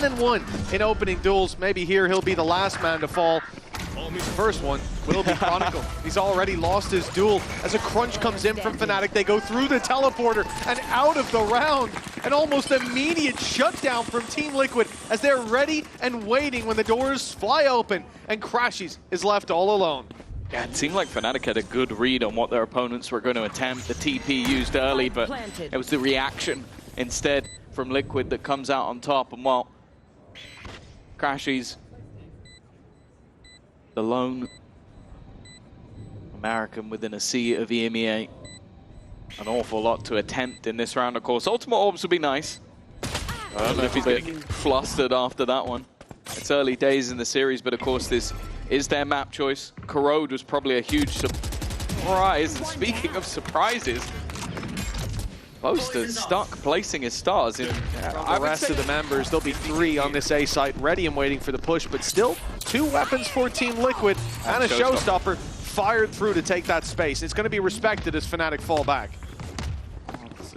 7-1 in opening duels. Maybe here he'll be the last man to fall. The first one will be Chronicle. He's already lost his duel. As a crunch comes in from FNATIC, they go through the teleporter and out of the round. An almost immediate shutdown from Team Liquid as they're ready and waiting when the doors fly open and crashies is left all alone. Yeah, it seemed like FNATIC had a good read on what their opponents were going to attempt. The TP used early, but it was the reaction instead from Liquid that comes out on top. And well, crashies, the lone American within a sea of EMEA. An awful lot to attempt in this round, of course. Ultimate Orbs would be nice. I don't know if he's going to get flustered after that one. It's early days in the series, but of course this is their map choice. Corrode was probably a huge surprise. And speaking of surprises, Boaster stuck placing his stars in. The rest of the members, there'll be 3 on this A site, ready and waiting for the push, but still 2 weapons for Team Liquid and a showstopper fired through to take that space. It's going to be respected as FNATIC fall back.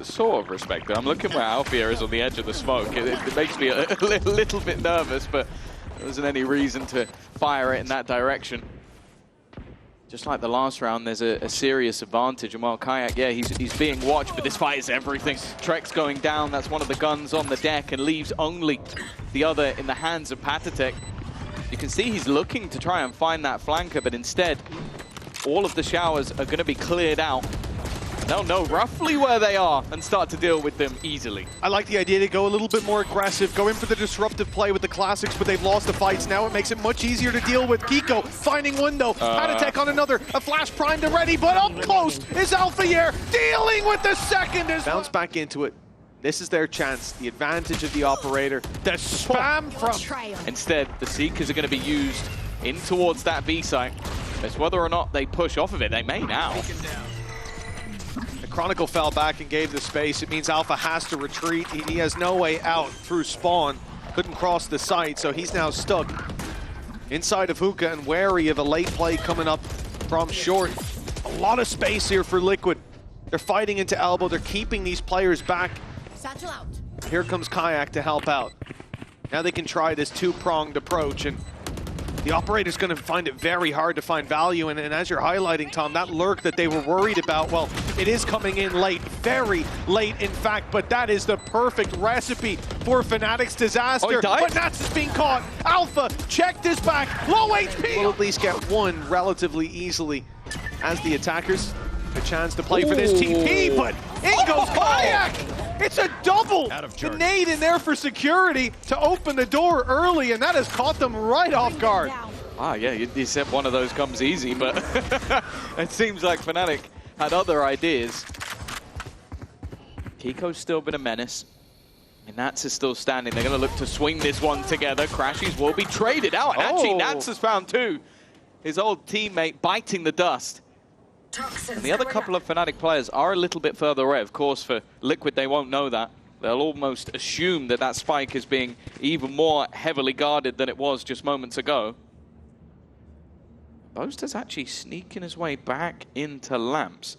Sort of respected. I'm looking where Alfajer is on the edge of the smoke. It makes me a little bit nervous, but there wasn't any reason to fire it in that direction. Just like the last round, there's a serious advantage. And while kaajak, yeah, he's being watched, but this fight is everything. Trexx going down, that's one of the guns on the deck, and leaves only the other in the hands of paTiTek. You can see he's looking to try and find that flanker, but instead, all of the showers are going to be cleared out. They'll know roughly where they are and start to deal with them easily. I like the idea to go a little bit more aggressive, go in for the disruptive play with the classics, but they've lost the fights now. It makes it much easier to deal with. Keiko finding one though, paTiTek on another, a flash primed and ready, but up close is Alfajer dealing with the second. Bounce back into it. This is their chance, the advantage of the operator. The spam from... Instead, the Seekers are going to be used in towards that B site. It's whether or not they push off of it. They may now. Chronicle fell back and gave the space. It means Alpha has to retreat. He has no way out through spawn. Couldn't cross the site, so he's now stuck inside of Hookah and wary of a late play coming up from short. A lot of space here for Liquid. They're fighting into elbow. They're keeping these players back. Satchel out. Here comes kaajak to help out. Now they can try this two-pronged approach, and the operator's going to find it very hard to find value, and as you're highlighting, Tom, that lurk that they were worried about, well, it is coming in late, very late, in fact, but that is the perfect recipe for FNATIC's disaster. Oh, but Nats is being caught. Alpha checked his back, low HP. Will at least get one relatively easily as the attackers a chance to play for this TP, but in goes kaajak. It's a double nade in there for security to open the door early, and that has caught them right off guard. Ah, yeah, you said one of those comes easy, but it seems like FNATIC had other ideas. Keiko's still been a menace, and Nats is still standing. They're going to look to swing this one together. Crashies will be traded out, and actually Nats has found 2. His old teammate biting the dust. And the other couple of FNATIC players are a little bit further away. Of course, for Liquid, they won't know that. They'll almost assume that that spike is being even more heavily guarded than it was just moments ago. Boaster's actually sneaking his way back into lamps.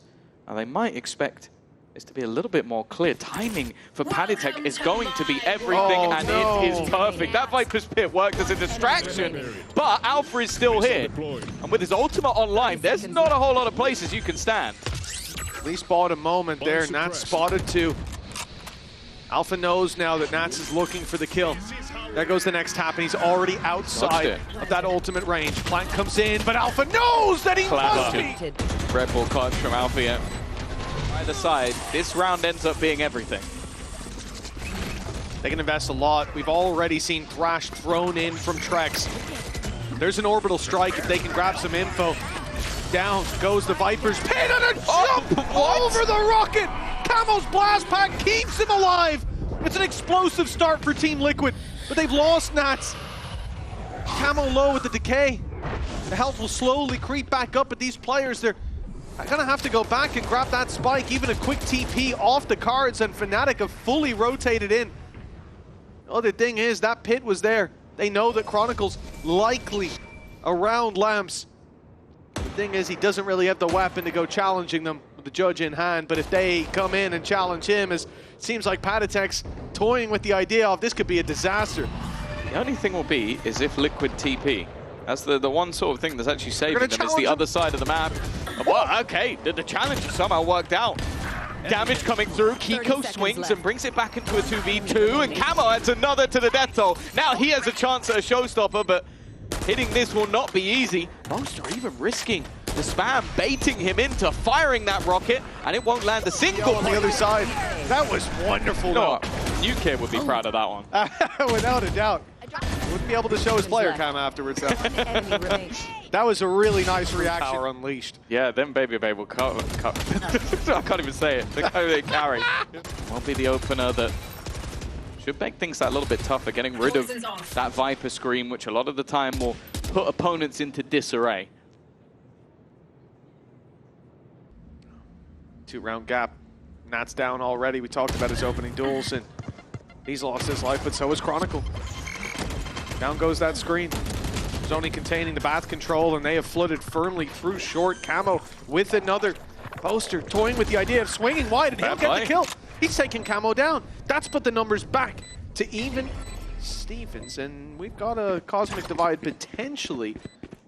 Now, they might expect this to be a little bit more clear. Timing for paTiTek is going to be everything, and it is perfect. That Viper's Pit worked as a distraction, but Alpha is still here. And with his ultimate online, there's not a whole lot of places you can stand. At least bought a moment there. Nats spotted 2. Alpha knows now that Nats is looking for the kill. There goes the next tap, and he's already outside of that ultimate range. Plant comes in, but Alpha knows that he must be. Red Bull clutch from Alpha. Either side, this round ends up being everything. They can invest a lot. We've already seen Thrash thrown in from Trexx. There's an orbital strike if they can grab some info. Down goes the Viper's Pit, and a jump over the rocket! Camo's blast pack keeps him alive! It's an explosive start for Team Liquid, but they've lost Nats. Camo low with the decay. The health will slowly creep back up, but these players, they're gonna have to go back and grab that spike. Even a quick TP off the cards, and FNATIC have fully rotated in. The other thing is, that pit was there. They know that Chronicle's likely around lamps. The thing is, he doesn't really have the weapon to go challenging them with the judge in hand, but if they come in and challenge him, it seems like paTiTek's toying with the idea of this could be a disaster. The only thing will be is if Liquid TP. That's the one sort of thing that's actually saving them. It's the other side of the map. Well, okay, the challenge somehow worked out. Damage coming through, Keiko swings and brings it back into a 2v2, and Camo adds another to the death toll. Now he has a chance at a showstopper, but hitting this will not be easy. Boaster even risking the spam, baiting him into firing that rocket, and it won't land a single on the other side. That was wonderful. No, New Kid would be proud of that one. Without a doubt. Wouldn't be able to show his player cam afterwards, though. That was a really nice reaction. Power unleashed. Yeah, then Baby Babe will cut. I can't even say it. They carry. Won't be the opener that should make things that little bit tougher, getting rid of that Viper Scream, which a lot of the time will put opponents into disarray. 2-round gap. Nat's down already. We talked about his opening duels, and he's lost his life, but so has Chronicle. Down goes that screen. It's only containing the bath control, and they have flooded firmly through short. Camo with another. Boaster toying with the idea of swinging wide, and he'll get the kill. He's taking Camo down. That's put the numbers back to even Stevens, and we've got a Cosmic Divide potentially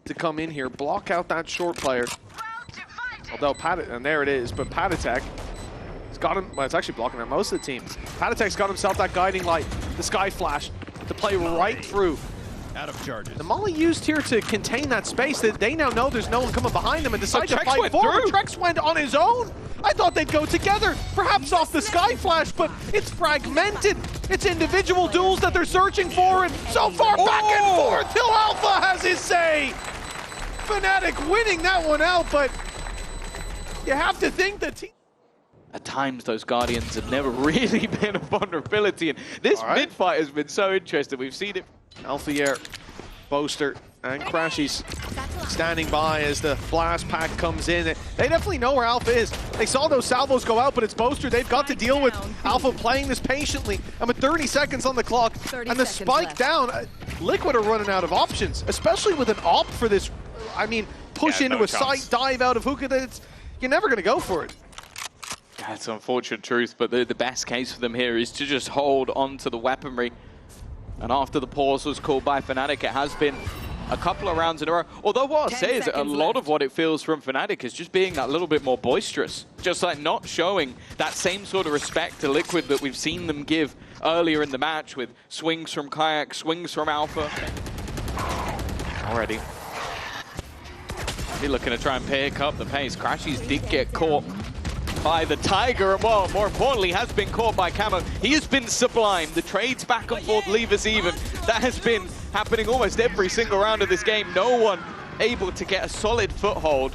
to come in here, block out that short player. Although and there it is, but paTiTek has got him. Well, it's actually blocking out most of the team. paTiTek's got himself that guiding light, the Sky Flash, to play right through. Out of charges. The molly used here to contain that space. That they now know there's no one coming behind them and decide to fight forward. trexx went on his own. I thought they'd go together, perhaps off the Sky Flash, but it's fragmented. It's individual duels that they're searching for, and so far back and forth till Alpha has his say. FNATIC winning that one out, but you have to think that at times, those Guardians have never really been a vulnerability, and this mid-fight has been so interesting. We've seen it. Alfajer, Boaster, and crashies standing by as the blast pack comes in. They definitely know where Alpha is. They saw those salvos go out, but it's Boaster. They've got to deal with Alpha playing this patiently. And with 30 seconds on the clock, and the spike down, Liquid are running out of options, especially with an op for this. I mean, push into a sight, dive out of hookah. You're never going to go for it. That's unfortunate truth, but the best case for them here is to just hold on to the weaponry. And after the pause was called by FNATIC, it has been a couple of rounds in a row. Although what I'll say is a lot of what it feels from FNATIC is just being that little bit more boisterous. Just like not showing that same sort of respect to Liquid that we've seen them give earlier in the match with swings from kaajak, swings from Alpha. Already. They're looking to try and pick up the pace. crashies did get caught by the Tiger, and well, more importantly, has been caught by Camo. He has been sublime. The trades back and forth leave us even. That has been happening almost every single round of this game. No one able to get a solid foothold.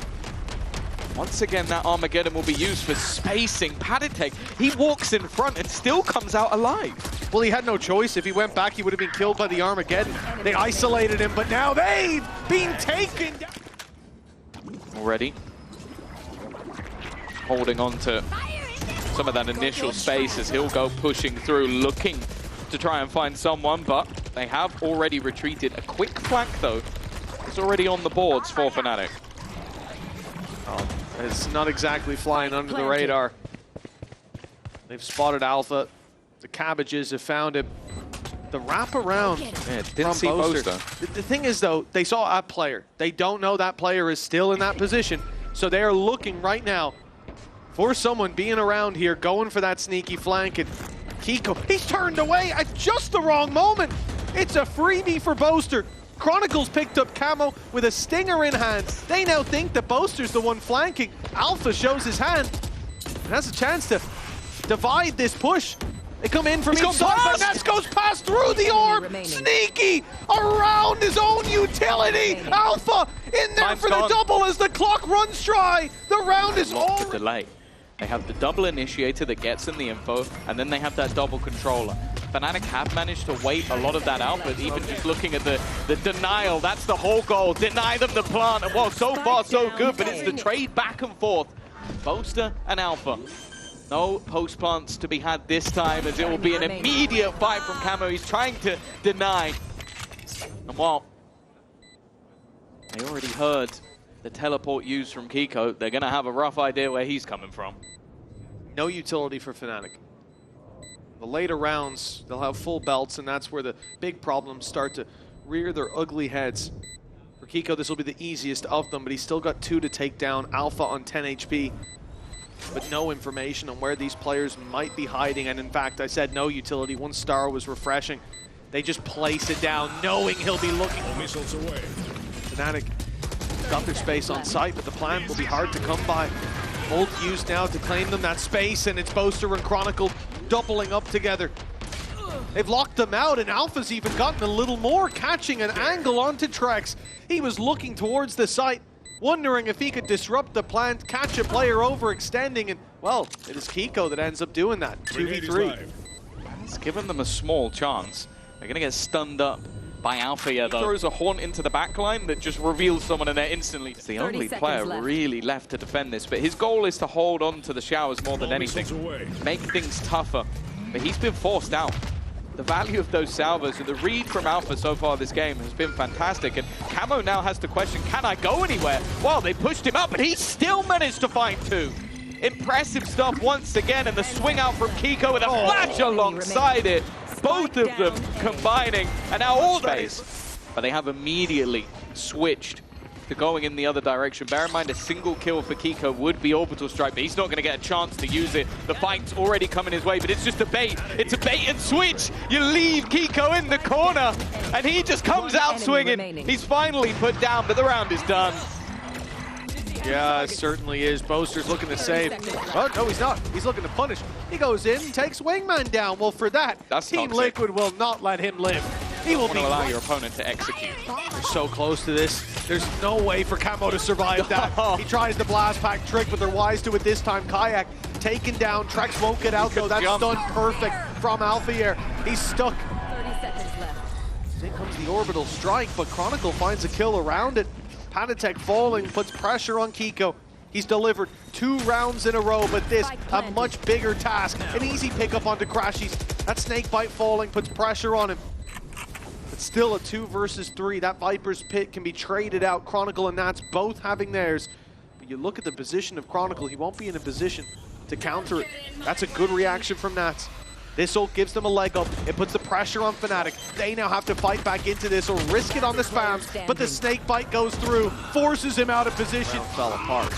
Once again, that Armageddon will be used for spacing. paTiTek, he walks in front and still comes out alive. Well, he had no choice. If he went back, he would have been killed by the Armageddon. They isolated him, but now they've been taken down. Already holding on to some of that initial space as he'll go pushing through, looking to try and find someone, but they have already retreated. A quick flank, though, is already on the boards for FNATIC. Oh, it's not exactly flying under the radar. They've spotted Alpha. The Cabbages have found him. The wraparound didn't see Boaster. The thing is, though, they saw a player. They don't know that player is still in that position, so they are looking right now for someone being around here, going for that sneaky flank. And Keiko, he's turned away at just the wrong moment. It's a freebie for Boaster. Chronicle's picked up Camo with a stinger in hand. They now think that Boaster's the one flanking. Alpha shows his hand and has a chance to divide this push. They come in from each side, but Nets goes past through the orb. Sneaky around his own utility. Alpha in there for the double as the clock runs dry. The round is over. The delay. They have the double initiator that gets them the info, and then they have that double controller. FNATIC have managed to wait a lot of that out, but even just looking at the denial, that's the whole goal. Deny them the plant, and well, so far so good, but it's the trade back and forth. Boaster and Alpha. No post plants to be had this time, as it will be an immediate fight from Camo. He's trying to deny. And while they already heard the teleport used from Keiko, they're going to have a rough idea where he's coming from. No utility for FNATIC. The later rounds, they'll have full belts, and that's where the big problems start to rear their ugly heads. For Keiko, this will be the easiest of them, but he's still got 2 to take down. Alpha on 10 HP, but no information on where these players might be hiding. And in fact, I said no utility. 1 star was refreshing. They just place it down, knowing he'll be looking. Missiles away. FNATIC got their space on site, but the plant will be hard to come by. Ult used now to claim them that space, and it's Boaster and Chronicle doubling up together. They've locked them out, and Alpha's even gotten a little more, catching an angle onto trexx. He was looking towards the site, wondering if he could disrupt the plant, catch a player overextending, and, well, it is Keiko that ends up doing that. 2v3. It's given them a small chance. They're going to get stunned up by Alfajer, though. He throws a haunt into the backline that just reveals someone in there instantly. It's the only player really left to defend this, but his goal is to hold on to the showers more than anything. Make things tougher, but he's been forced out. The value of those salvos and the read from Alpha so far this game has been fantastic, and Camo now has to question, can I go anywhere? Well, they pushed him up, but he still managed to find 2. Impressive stuff once again, and the swing out from Keiko with a flash alongside it. Both of them combining, and now all space. But they have immediately switched to going in the other direction. Bear in mind, a single kill for Keiko would be orbital strike, but he's not going to get a chance to use it. The fight's already coming his way, but it's just a bait. It's a bait and switch. You leave Keiko in the corner, and he just comes out swinging. He's finally put down, but the round is done. Yeah, it certainly is. Boaster's looking to save. Oh, no, he's not. He's looking to punish. He goes in, takes Wingman down. Well, for that, that's Team toxic. Liquid will not let him live. He will be allow your opponent to execute. They're so close to this. There's no way for Camo to survive that. He tries the blast pack trick, but they're wise to it this time. kaajak taken down. Trexx won't get out, though. That's done perfect from Alfajer. He's stuck. 30 seconds left. In comes the orbital strike, but Chronicle finds a kill around it. paTiTek falling, puts pressure on Keiko. He's delivered 2 rounds in a row, but this, a much bigger task. An easy pickup onto crashies. That snakebite falling puts pressure on him. But still a 2 versus 3. That Viper's Pit can be traded out. Chronicle and Nats both having theirs. But you look at the position of Chronicle, he won't be in a position to counter it. That's a good reaction from Nats. This ult gives them a leg up. It puts the pressure on FNATIC. They now have to fight back into this or risk it on the spams, but the snake bite goes through, forces him out of position. Fell apart.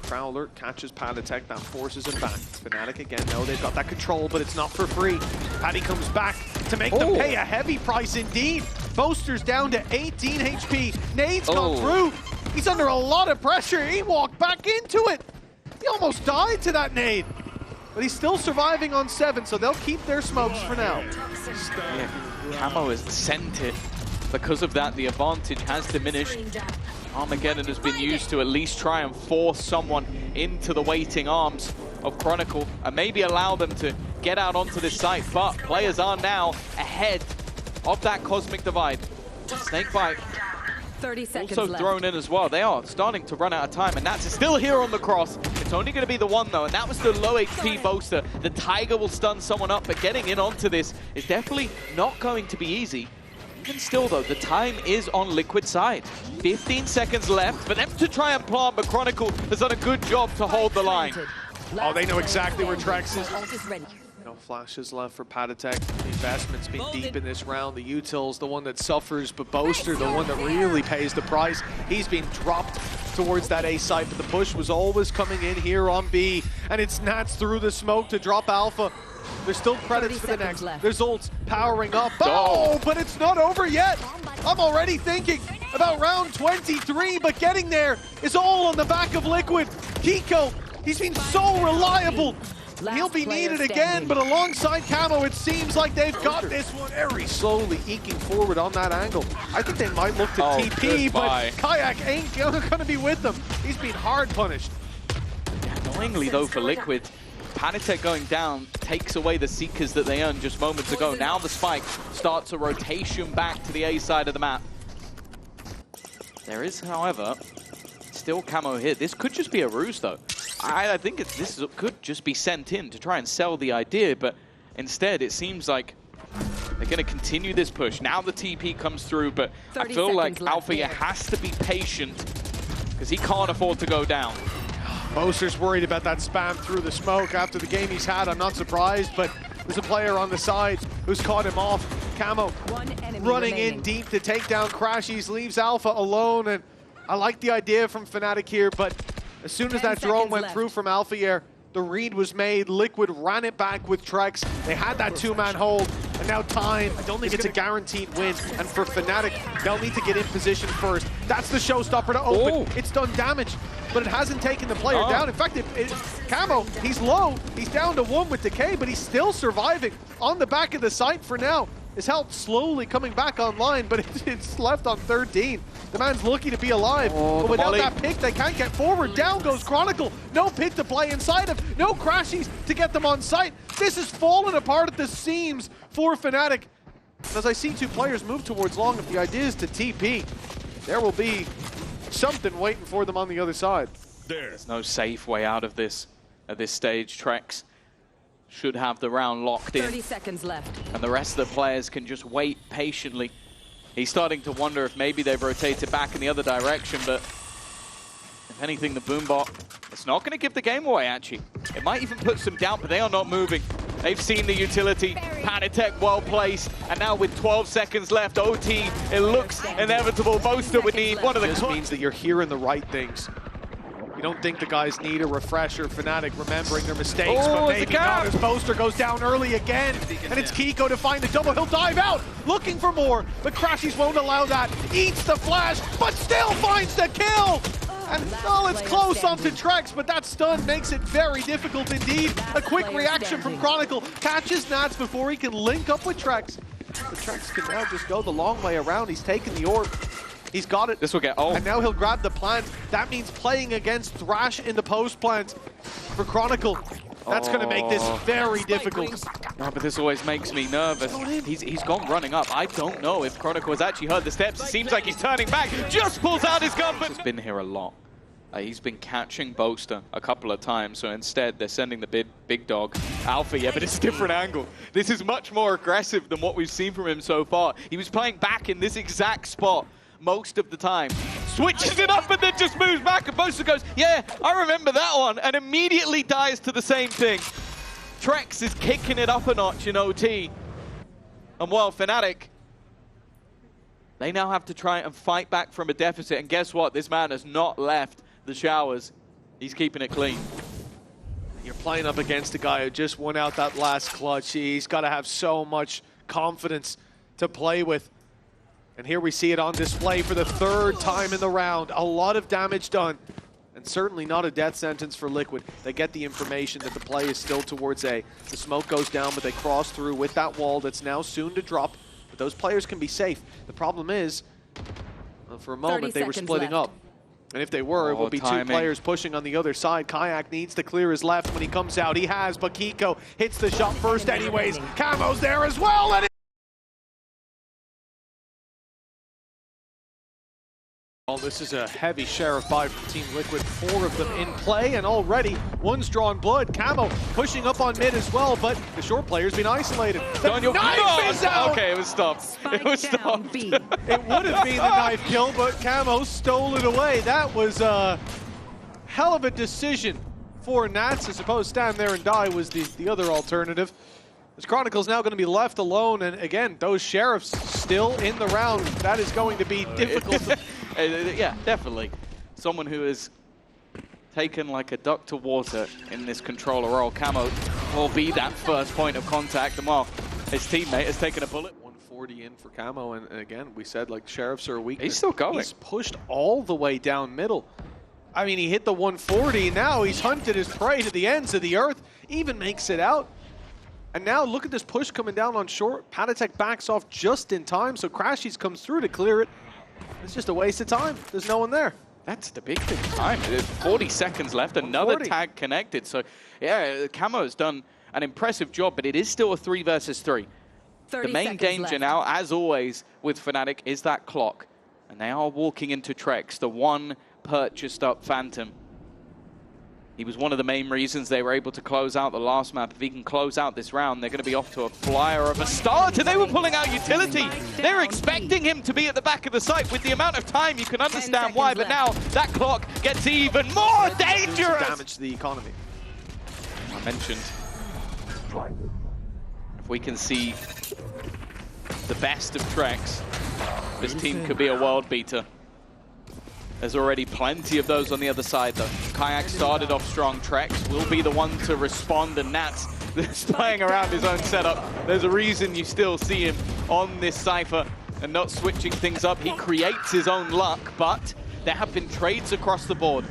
Prowler catches paTiTek, that forces him back. FNATIC again, no, they've got that control, but it's not for free. Patty comes back to make them pay a heavy price indeed. Boaster's down to 18 HP. Nade's gone through. He's under a lot of pressure. He walked back into it. He almost died to that nade. But he's still surviving on 7, so they'll keep their smokes for now. Yeah, Camo has sent it. Because of that, the advantage has diminished. Armageddon has been used to at least try and force someone into the waiting arms of Chronicle and maybe allow them to get out onto this site. But players are now ahead of that cosmic divide. Snakebite 30 seconds also left. thrown in as well. They are starting to run out of time, and Nats is still here on the cross. It's only going to be the one, though, and that was the low HP Boaster. The Tiger will stun someone up, but getting in onto this is definitely not going to be easy. Even still, though, the time is on Liquid's side. 15 seconds left for them to try and plant, but Chronicle has done a good job to hold the line. Oh, they know exactly where trexx is. Ult is ready. No flashes left for paTiTek. The investment's been deep in this round. The util's the one that suffers, but Boaster, the one that really pays the price. He's been dropped towards that A site, but the push was always coming in here on B. And it's Nats through the smoke to drop Alpha. There's still credits for the next. There's ults powering up. Oh, but it's not over yet. I'm already thinking about round 23, but getting there is all on the back of Liquid. Keiko, he's been so reliable. He'll be needed again, but alongside Camo, it seems like they've got this one very slowly eking forward on that angle. I think they might look to TP, but kaajak ain't going to be with them. He's been hard punished. Annoyingly, though, for Liquid, paTiTek going down takes away the Seekers that they earned just moments ago. Now the Spike starts a rotation back to the A side of the map. There is, however, still Camo here. This could just be a ruse, though. I think this could just be sent in to try and sell the idea, but instead it seems like they're going to continue this push. Now the TP comes through, but I feel like Alfajer has to be patient because he can't afford to go down. Boaster's worried about that spam through the smoke after the game he's had. I'm not surprised, but There's a player on the side who's caught him off. Camo One enemy running remaining. in deep to take down crashies, leaves Alpha alone, and I like the idea from FNATIC here, but as soon as 10 that drone seconds went left. through from Alfajer, the read was made. Liquid ran it back with trexx. They had that two-man hold, and now time. I don't think it's a guaranteed win. And for FNATIC, they'll need to get in position first. That's the showstopper to open. It's done damage, but it hasn't taken the player down. In fact, Camo, he's low. He's down to 1 with decay, but he's still surviving on the back of the site for now. His health slowly coming back online, but it's left on 13. The man's lucky to be alive, but without that pick, they can't get forward. Down goes Chronicle. No pick to play inside of. No crashies to get them on site. This is falling apart at the seams for FNATIC. As I see 2 players move towards long, if the idea is to TP, there will be something waiting for them on the other side. There's no safe way out of this at this stage. Trexx should have the round locked in. 30 seconds left. And the rest of the players can just wait patiently. He's starting to wonder if maybe they've rotated back in the other direction, but if anything, the Boombot, it's not going to give the game away, actually. It might even put some doubt, but they are not moving. They've seen the utility, paTiTek well placed, and now with 12 seconds left, OT, it looks inevitable. Boaster would need one of the... This means that you're hearing the right things. You don't think the guys need a refresher. FNATIC remembering their mistakes, but maybe not as Boaster goes down early again. And it's Keiko to find the double. He'll dive out, looking for more, but crashies won't allow that. Eats the flash, but still finds the kill! And it's close onto trexx, but that stun makes it very difficult indeed. A quick reaction from Chronicle, catches Nats before he can link up with trexx. But trexx can now just go the long way around. He's taken the orb. He's got it. This will get And now he'll grab the plant. That means playing against Thrash in the post plant for Chronicle. That's going to make this very difficult. No, but this always makes me nervous. He's gone running up. I don't know if Chronicle has actually heard the steps. It seems like he's turning back. Just pulls out his gun, but he's been here a lot. He's been catching Boaster a couple of times, so instead they're sending the big dog, Alpha, but it's a different angle. This is much more aggressive than what we've seen from him so far. He was playing back in this exact spot most of the time. Switches it up and then just moves back, and Boaster goes, yeah, I remember that one, and immediately dies to the same thing. Trexx is kicking it up a notch in OT. And well, FNATIC, they now have to try and fight back from a deficit, and guess what? This man has not left the showers. He's keeping it clean. You're playing up against a guy who just won out that last clutch. He's got to have so much confidence to play with. And here we see it on display for the 3rd time in the round. A lot of damage done, and certainly not a death sentence for Liquid. They get the information that the play is still towards A. The smoke goes down, but they cross through with that wall that's now soon to drop. But those players can be safe. The problem is, well, for a moment, they were splitting up. And if they were, it would be 2 players pushing on the other side. kaajak needs to clear his left when he comes out. He has, but Keiko hits the shot first anyways. Camo's there as well, and well, this is a heavy share of 5 from Team Liquid, 4 of them in play, and already one's drawn blood. Camo pushing up on mid as well, but the short player's been isolated. The knife is out! Okay, it was stopped. It was stopped. It would have been the knife kill, but Camo stole it away. That was a hell of a decision for Nats. I suppose stand there and die was the other alternative. This Chronicle's now going to be left alone, and again, those Sheriffs still in the round. That is going to be difficult. Yeah, definitely. Someone who has taken like a duck to water in this controller role. Camo will be that first point of contact, and well, his teammate has taken a bullet. 140 in for Camo, and again, we said like Sheriffs are a weakness. He's still going. He's pushed all the way down middle. I mean, he hit the 140, now he's hunted his prey to the ends of the earth, even makes it out. And now look at this push coming down on short. paTiTek backs off just in time, so crashies comes through to clear it. It's just a waste of time. There's no one there. That's the big thing. Time. 40 seconds left, another tag connected. So, yeah, Camo has done an impressive job, but it is still a 3 versus 3. The main danger now, as always, with FNATIC is that clock. And they are walking into trexx, the one purchased up Phantom. He was one of the main reasons they were able to close out the last map. If he can close out this round, they're going to be off to a flyer of a start. And they were pulling out utility. They were expecting him to be at the back of the site. With the amount of time, you can understand why. But now that clock gets even more dangerous. Damage to the economy. I mentioned If we can see the best of trexx, this team could be a world beater. There's already plenty of those on the other side, though. kaajak started off strong. trexx will be the one to respond, and Nats is playing around his own setup. There's a reason you still see him on this Cypher and not switching things up. He creates his own luck, but there have been trades across the board.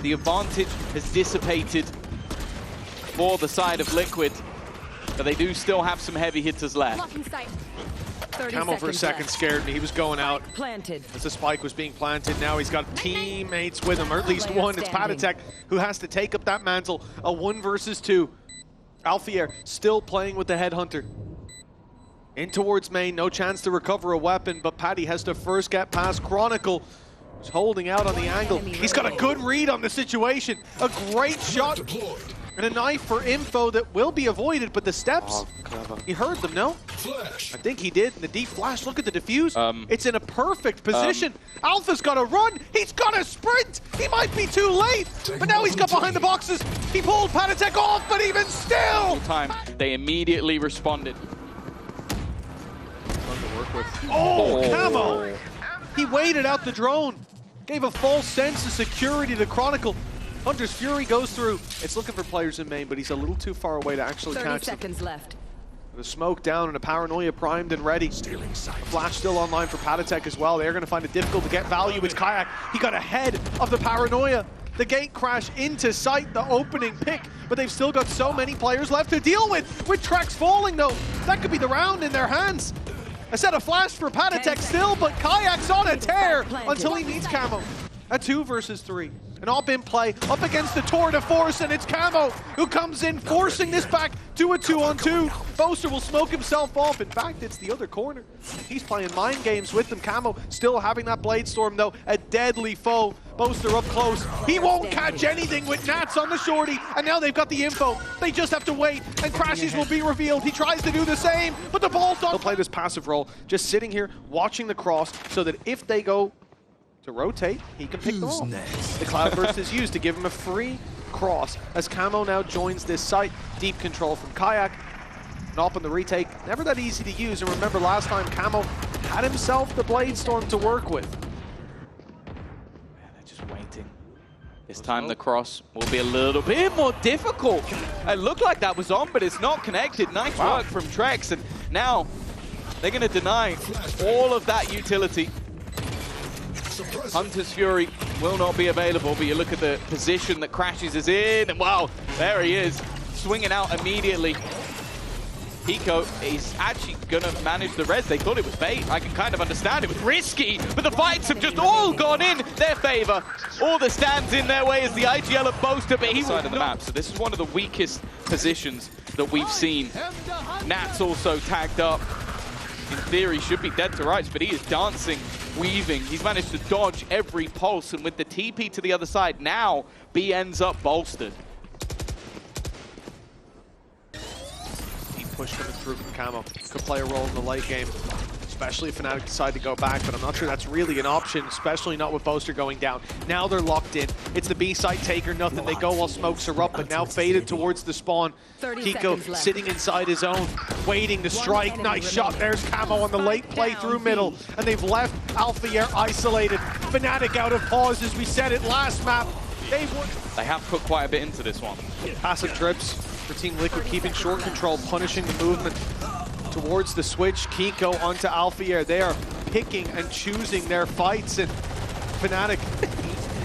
The advantage has dissipated for the side of Liquid, but they do still have some heavy hitters left. Blocking sight. Camo for a second scared me. He was going out Planted. as the spike was being planted. Now he's got teammates with him, or at least one. It's paTiTek who has to take up that mantle. A 1 versus 2. Alfajer still playing with the headhunter. In towards main, no chance to recover a weapon, but Patty has to first get past Chronicle, who's holding out on the angle. He's got a good read on the situation. A great shot and a knife for info that will be avoided, but the steps, he heard them, no? I think he did. The deep flash, look at the diffuse. It's in a perfect position. Alpha's got to run. He's got to sprint. He might be too late, but now he's got behind the boxes. He pulled paTiTek off, but even still. They immediately responded. Oh, Camo! He waited out the drone. Gave a false sense of security to Chronicle. Hunter's Fury goes through. It's looking for players in main, but he's a little too far away to actually 30 catch them. seconds left. The smoke down and a paranoia primed and ready. A flash still online for paTiTek as well. They're going to find it difficult to get value. It's kaajak. He got ahead of the paranoia. The gate crash into sight, the opening pick, but they've still got so many players left to deal with. With trexx falling though, that could be the round in their hands. A set of flash for paTiTek still, but kaajak's on a tear until he meets Camo. A 2 versus 3. An op-in play up against the tour de force, and it's Camo who comes in, forcing this back to a 2-on-2. Boaster will smoke himself off. In fact, it's the other corner. He's playing mind games with them. Camo still having that blade storm, though. A deadly foe. Boaster up close. He won't catch anything with Nats on the shorty, and now they've got the info. They just have to wait, and crashies will be revealed. He tries to do the same, but the ball's on. He'll play this passive role, just sitting here, watching the cross, so that if they go to rotate, he can pick them off. The Cloudburst is used to give him a free cross as Camo now joins this site. Deep control from kaajak. And up on the retake, never that easy to use. And remember last time Camo had himself the Blade Storm to work with. They're just waiting. This time the cross will be a little bit more difficult. It looked like that was on, but it's not connected. Nice work from trexx, and now they're going to deny all of that utility. Hunter's Fury will not be available, but you look at the position that crashies is in, and wow, there he is, swinging out immediately. Keiko is actually going to manage the res. They thought it was bait. I can kind of understand it was risky, but the fights have just all gone in their favor. All the stands in their way is the IGL of Boaster, but he side of the map. So this is one of the weakest positions that we've seen. Nats also tagged up. In theory, should be dead to rights, but he is dancing, weaving. He's managed to dodge every pulse, and with the TP to the other side, now B ends up bolstered. Deep push coming through from Camo. Could play a role in the late game, especially if FNATIC decide to go back, but I'm not sure that's really an option, especially not with Boaster going down. Now they're locked in. It's the B site taker, nothing. They go while smokes are up, but now faded towards the spawn. Keiko sitting inside his own, waiting to strike. Nice shot. There's Camo on the late play through middle, and they've left Alfajer isolated. FNATIC out of pause, as we said it last map. They have put quite a bit into this one. Passive trips for Team Liquid, keeping short control, punishing the movement towards the switch. Keiko onto Alfajer. They are picking and choosing their fights, and FNATIC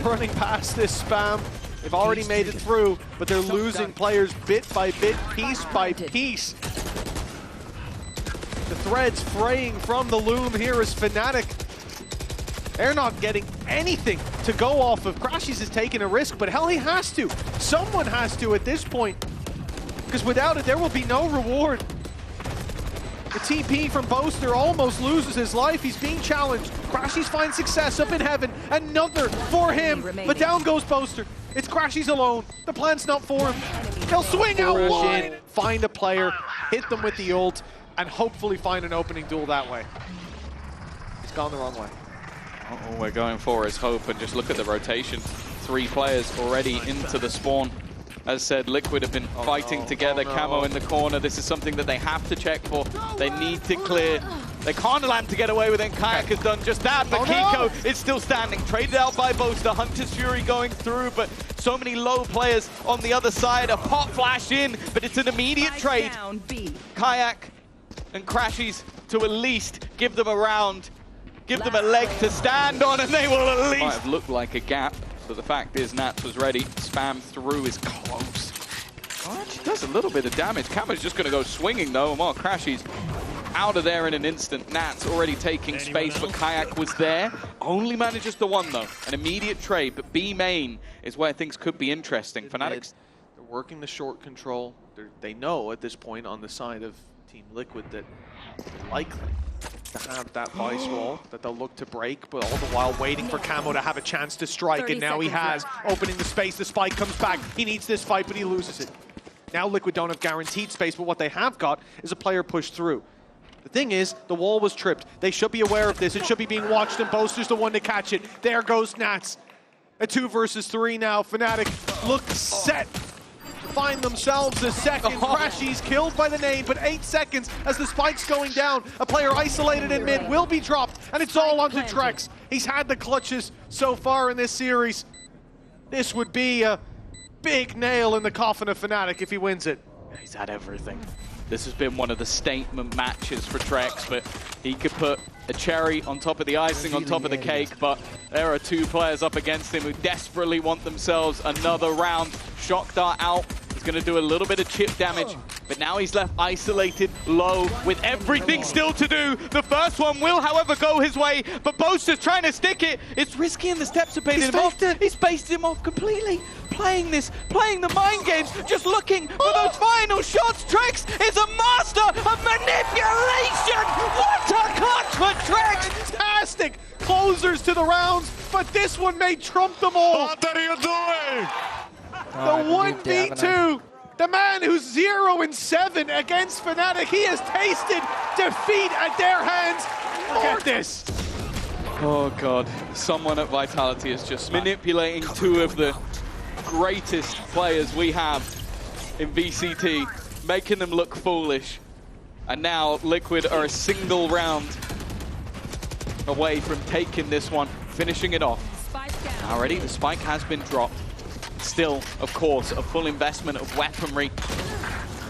running past this spam. They've already made it through, but they're losing players bit by bit, piece by piece. The threads fraying from the loom here is FNATIC. They're not getting anything to go off of. crashies is taking a risk, but hell, he has to. Someone has to at this point, because without it, there will be no reward. The TP from Boaster almost loses his life. He's being challenged. crashies finds success up in heaven. Another for him, but down goes Boaster. It's crashies alone. The plan's not for him. He'll swing out wide, find a player, hit them with the ult, and hopefully find an opening duel that way. It's gone the wrong way. All we're going for is hope, and just look at the rotation. 3 players already into the spawn. As said, Liquid have been fighting together. Camo in the corner. This is something that they have to check for. They need to clear. They can't land to get away with it. Kaajak has done just that, but Keiko is still standing. Traded out by Boaster. Hunter's Fury going through, but so many low players on the other side. A pot flash in, but it's an immediate trade. Kaajak and crashies to at least give them a round, give them a leg to stand on, and they will at least... Might have looked like a gap, but the fact is Nats was ready. Spam through is close. Oh, actually does a little bit of damage. Camo's just going to go swinging though, and while crashies out of there in an instant. Nats already taking space, but Kaajak was there. Only manages the one though. An immediate trade, but B main is where things could be interesting. FNATIC. They're working the short control. They know at this point on the side of Team Liquid that they're likely to have that vice wall that they'll look to break, but all the while waiting for Camo to have a chance to strike, and now he has, opening the space. The spike comes back. He needs this fight, but he loses it. Now Liquid don't have guaranteed space, but what they have got is a player pushed through. The thing is, the wall was tripped. They should be aware of this. It should be being watched, and Boaster's the one to catch it. There goes Nats. A 2 versus 3 now. FNATIC look set. Find themselves a second. crashies killed by the nade, but 8 seconds as the spike's going down. A player isolated in mid will be dropped, and it's all onto trexx. He's had the clutches so far in this series. This would be a big nail in the coffin of FNATIC if he wins it. He's had everything. This has been one of the statement matches for trexx, but he could put a cherry on top of the icing, on top of the cake, but there are 2 players up against him who desperately want themselves another round. Shock dart out. He's going to do a little bit of chip damage, but now he's left isolated, low, with everything still to do. The first one will, however, go his way, but Boaster's trying to stick it. It's risky, and the steps are baited him off. He's based him off completely. Playing the mind games, just looking for those final shots. Trexx is a master of manipulation. What a clutch for Trexx! Fantastic closers to the rounds, but this one may trump them all. What are you doing? The 1v2, the man who's 0-7 against FNATIC, he has tasted defeat at their hands. Look at this. Oh God, someone at Vitality is just manipulating 2 of the greatest players we have in VCT, making them look foolish. And now Liquid are a single round away from taking this one, finishing it off. Already the spike has been dropped. Still, of course, a full investment of weaponry.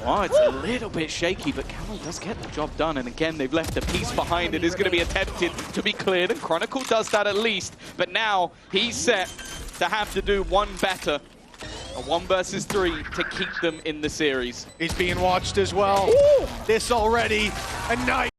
Oh, it's a little bit shaky, but Camo does get the job done. And again, they've left a piece behind. It is going to be attempted to be cleared, and Chronicle does that at least. But now he's set to have to do one better. A 1 versus 3 to keep them in the series. He's being watched as well. This already a night.